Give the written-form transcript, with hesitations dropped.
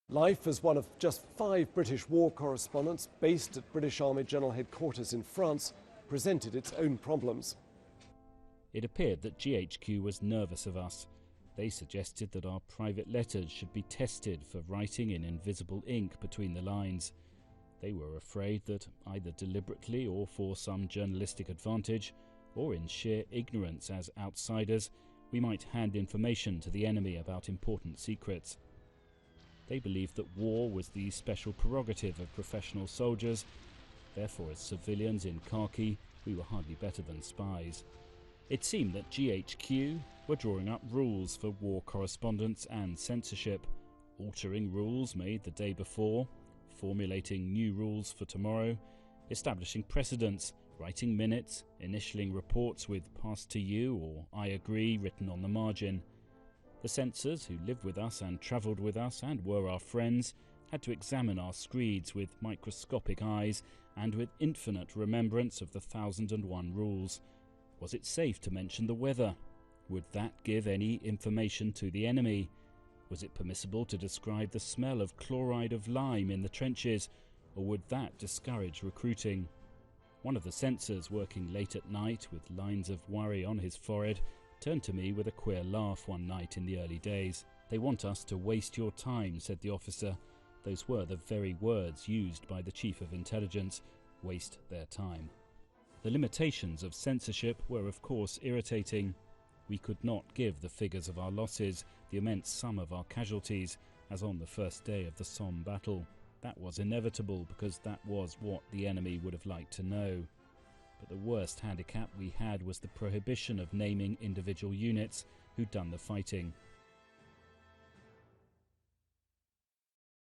Life as one of just 5 British war correspondents based at British Army General Headquarters in France presented its own problems. It appeared that GHQ was nervous of us. They suggested that our private letters should be tested for writing in invisible ink between the lines. They were afraid that, either deliberately or for some journalistic advantage, or in sheer ignorance as outsiders, we might hand information to the enemy about important secrets. They believed that war was the special prerogative of professional soldiers. Therefore, as civilians in khaki, we were hardly better than spies. It seemed that GHQ were drawing up rules for war correspondence and censorship, altering rules made the day before, formulating new rules for tomorrow, establishing precedents, writing minutes, initialing reports with "passed to you" or "I agree" written on the margin. The censors who lived with us and travelled with us and were our friends had to examine our screeds with microscopic eyes and with infinite remembrance of the 1001 rules. Was it safe to mention the weather? Would that give any information to the enemy? Was it permissible to describe the smell of chloride of lime in the trenches, or would that discourage recruiting? One of the censors, working late at night with lines of worry on his forehead, turned to me with a queer laugh one night in the early days. "They want us to waste your time," said the officer. Those were the very words used by the Chief of Intelligence: waste their time. The limitations of censorship were of course irritating. We could not give the figures of our losses, the immense sum of our casualties, as on the first day of the Somme battle. That was inevitable, because that was what the enemy would have liked to know. But the worst handicap we had was the prohibition of naming individual units who'd done the fighting.